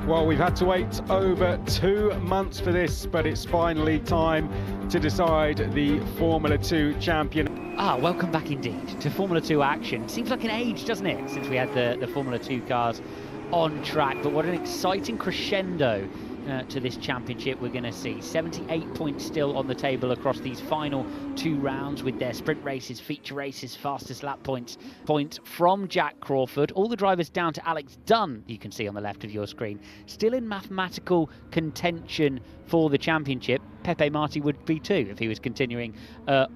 Well, we've had to wait over 2 months for this, but it's finally time to decide the Formula 2 champion. Welcome back indeed to Formula 2 action. Seems like an age, doesn't it, since we had the Formula 2 cars on track, but what an exciting crescendo to this championship we're going to see. 78 points still on the table across these final 2 rounds with their sprint races, feature races, fastest lap points from Jack Crawford. All the drivers down to Alex Dunn, you can see on the left of your screen, still in mathematical contention for the championship. Pepe Marti would be too if he was continuing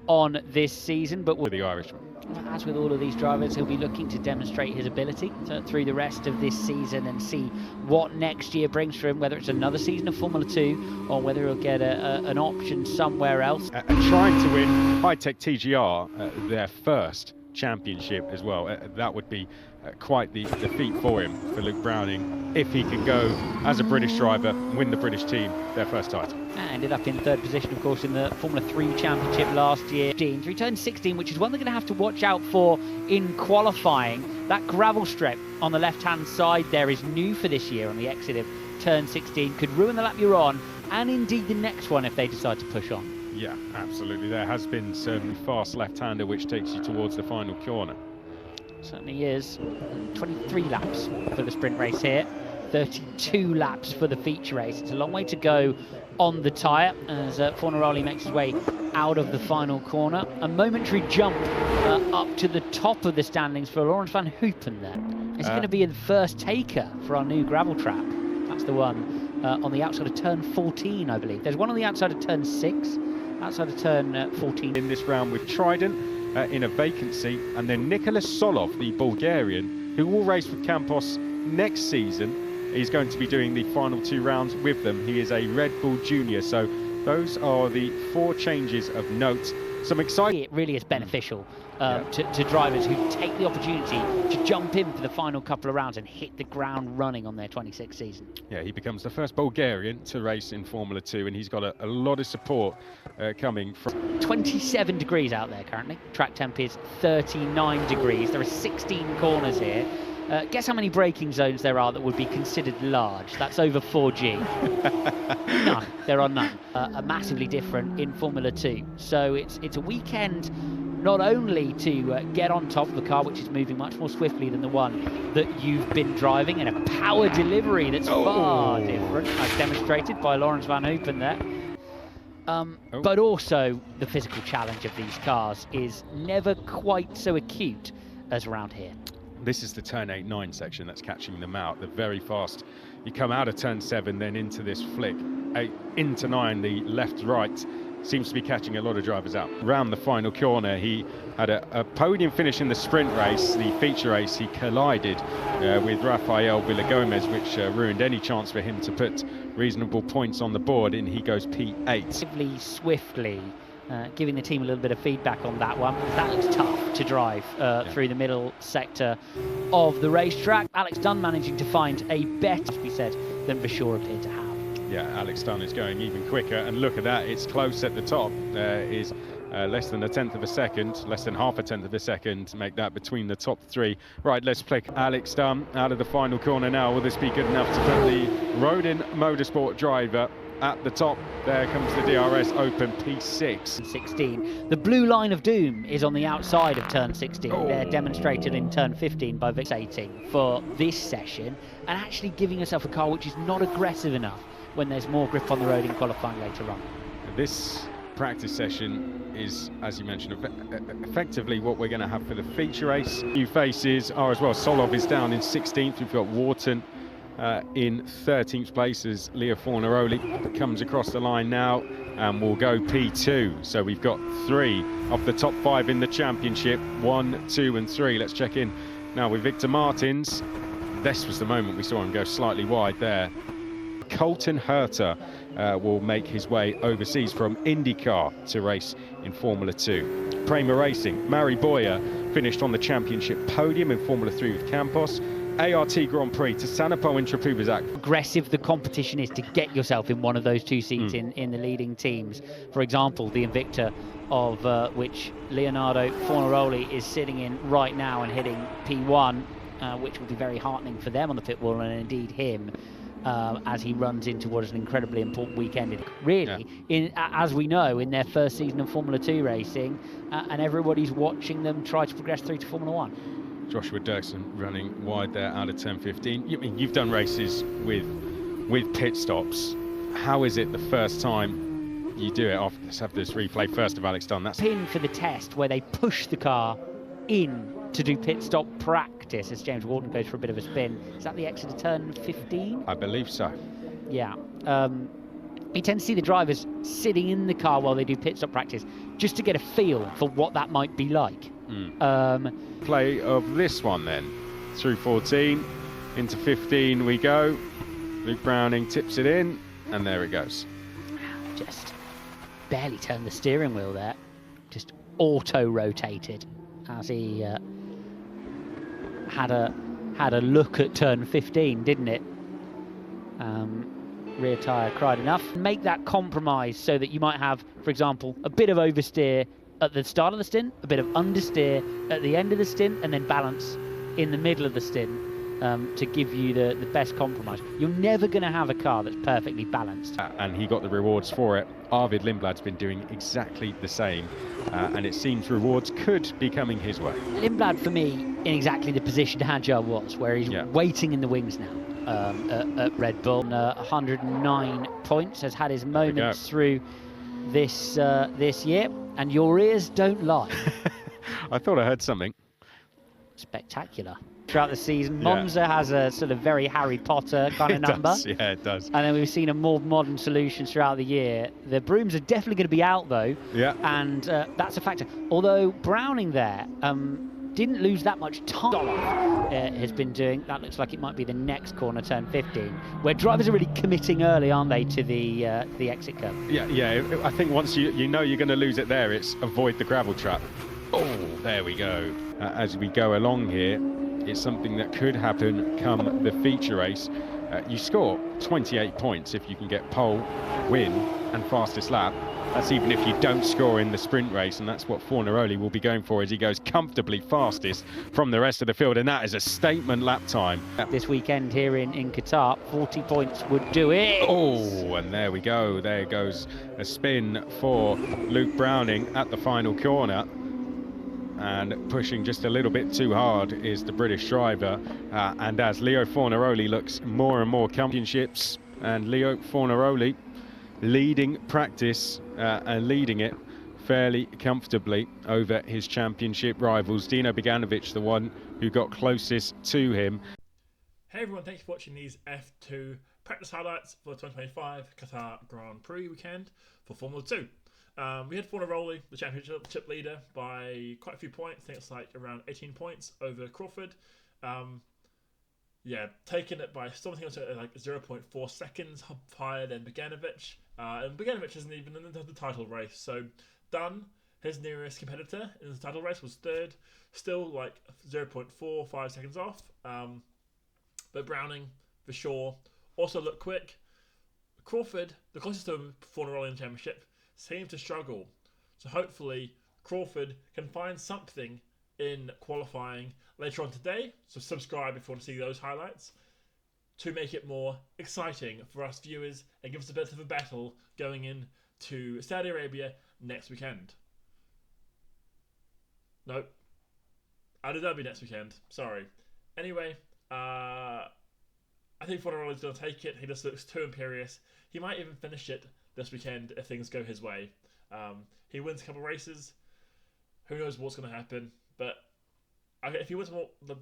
on this season, but with the Irishman. As with all of these drivers, he'll be looking to demonstrate his ability through the rest of this season and see what next year brings for him, whether it's another season of Formula 2 or whether he'll get an option somewhere else. Trying to win High-Tech TGR their first championship as well. That would be quite the feat for him, for Luke Browning, if he can go as a British driver, win the British team their first title. Ended up in 3rd position, of course, in the Formula 3 championship last year. He turned 16, which is one they're going to have to watch out for in qualifying. That gravel strip on the left-hand side there is new for this year on the exit of turn 16. Could ruin the lap you're on, and indeed the next one if they decide to push on. Yeah, absolutely. There has been some fast left-hander which takes you towards the final corner. Certainly is. 23 laps for the sprint race here. 32 laps for the feature race. It's a long way to go on the tyre as Fornaroli makes his way out of the final corner. A momentary jump up to the top of the standings for Lawrence Van Hoopen there. Is he going to be the first taker for our new gravel trap? That's the one on the outside of turn 14, I believe. There's one on the outside of turn 6, outside of turn 14. In this round with Trident in a vacancy, and then Nicholas Solov, the Bulgarian, who will race with Campos next season. He's going to be doing the final 2 rounds with them. He is a Red Bull Junior, so those are the 4 changes of note. Some exciting. It really is beneficial to drivers who take the opportunity to jump in for the final couple of rounds and hit the ground running on their 26th season. Yeah, he becomes the first Bulgarian to race in Formula 2, and he's got a lot of support coming from. 27 degrees out there currently. Track temp is 39 degrees. There are 16 corners here. Guess how many braking zones there are that would be considered large? That's over 4G. None. There are none. Massively different in Formula 2. So it's a weekend not only to get on top of the car, which is moving much more swiftly than the one that you've been driving, and a power delivery that's far different, as demonstrated by Lawrence Van Hoopen there. But also the physical challenge of these cars is never quite so acute as around here. This is the turn 8-9 section that's catching them out. They're very fast. You come out of turn 7, then into this flick. 8 into 9, the left-right seems to be catching a lot of drivers out. Around the final corner, he had a podium finish in the sprint race, the feature race. He collided with Rafael Villagomez, which ruined any chance for him to put reasonable points on the board, and he goes P8. Swiftly. Giving the team a little bit of feedback on that one. That looks tough to drive through the middle sector of the racetrack. Alex Dunn managing to find a better, as we said, than Vashor appeared to have. Yeah, Alex Dunn is going even quicker, and look at that, it's close at the top. Is less than 1/10 of a second, less than 1/2 of a second to make that between the top 3. Right, let's pick Alex Dunn out of the final corner now. Will this be good enough to put the Rodin Motorsport driver at the top? There comes the DRS Open P6. 16. The blue line of doom is on the outside of turn 16. They're demonstrated in turn 15 by fixating for this session and actually giving yourself a car which is not aggressive enough when there's more grip on the road in qualifying later on. This practice session is, as you mentioned, effectively what we're going to have for the feature race. New faces are as well. Solov is down in 16th. We've got Wharton in 13th place as Leo Fornaroli comes across the line now, and we'll go P2. So we've got 3 of the top 5 in the championship, 1, 2 and 3. Let's check in now with Victor Martins. This was the moment we saw him go slightly wide there. Colton Herter will make his way overseas from IndyCar to race in Formula 2. Prema Racing, Mari Boyer finished on the championship podium in Formula 3 with Campos. ART Grand Prix to Sanapo and Trapubazak. Aggressive the competition is to get yourself in one of those 2 seats in the leading teams. For example, the Invicta of which Leonardo Fornaroli is sitting in right now and hitting P1, which will be very heartening for them on the pit wall, and indeed him as he runs into what is an incredibly important weekend. Really, as we know, in their first season of Formula 2 racing, and everybody's watching them try to progress through to Formula 1. Joshua Dirksen running wide there out of turn 15. You've done races with pit stops. How is it the first time you do it? Let's have this replay first of Alex Dunn. That's pin for the test where they push the car in to do pit stop practice as James Wharton goes for a bit of a spin. Is that the exit of turn 15? I believe so. Yeah. You tend to see the drivers sitting in the car while they do pit stop practice just to get a feel for what that might be like. Play of this one then. Through 14, into 15 we go. Luke Browning tips it in, and there it goes. Just barely turned the steering wheel there. Just auto-rotated as he had a look at turn 15, didn't it? Rear tyre cried enough. Make that compromise so that you might have, for example, a bit of oversteer at the start of the stint, a bit of understeer at the end of the stint, and then balance in the middle of the stint to give you the best compromise. You're never going to have a car that's perfectly balanced. And he got the rewards for it. Arvid Lindblad's been doing exactly the same, and it seems rewards could be coming his way. Lindblad, for me, in exactly the position Hadjar was, where he's waiting in the wings now at Red Bull. 109 points, has had his moments through this year, and your ears don't lie. I thought I heard something. Spectacular. Throughout the season, Monza has a sort of very Harry Potter kind of number. Does. Yeah, it does. And then we've seen a more modern solution throughout the year. The brooms are definitely going to be out, though. Yeah. And that's a factor. Although Browning there didn't lose that much time. Has been doing. That looks like it might be the next corner, turn 15, where drivers are really committing early, aren't they, to the exit curve? Yeah. I think once you know you're going to lose it there, it's avoid the gravel trap. Oh, there we go. As we go along here, it's something that could happen come the feature race. You score 28 points if you can get pole, win, and fastest lap. That's even if you don't score in the sprint race, and that's what Fornaroli will be going for as he goes comfortably fastest from the rest of the field, and that is a statement lap time. This weekend here in Qatar, 40 points would do it. Oh, and there we go. There goes a spin for Luke Browning at the final corner. And pushing just a little bit too hard is the British driver. And as Leo Fornaroli looks more and more championships, and Leo Fornaroli leading practice and leading it fairly comfortably over his championship rivals. Dino Beganovic, the one who got closest to him. Hey everyone, thanks for watching these F2 practice highlights for the 2025 Qatar Grand Prix weekend for Formula 2. We had Fornaroli, the championship leader, by quite a few points. I think it's like around 18 points over Crawford. Taking it by something like 0.4 seconds higher than Beganovic. And Beganovic isn't even in the title race. So Dunn, his nearest competitor in the title race, was third, still like 0.45 seconds off. But Browning, for sure, also looked quick. Crawford, the closest to Fornaroli in the championship, seemed to struggle. So hopefully Crawford can find something in qualifying later on today. So subscribe if you want to see those highlights to make it more exciting for us viewers and give us a bit of a battle going into Saudi Arabia next weekend. Nope. Abu Dhabi next weekend. Sorry. Anyway, I think Fornaroli's going to take it. He just looks too imperious. He might even finish it this weekend if things go his way. He wins a couple of races. Who knows what's going to happen? But if he wins the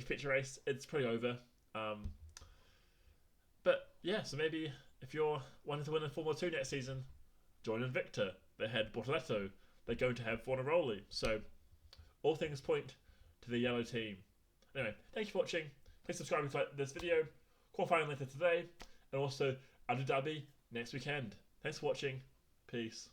feature race, it's pretty over. But yeah, so maybe if you're wanting to win in Formula 2 next season, join Invicta. They had Bortoleto. They're going to have Fornaroli. So all things point to the yellow team. Anyway, thank you for watching. Please subscribe if you like this video. Qualifying later today. And also Abu Dhabi next weekend. Thanks for watching. Peace.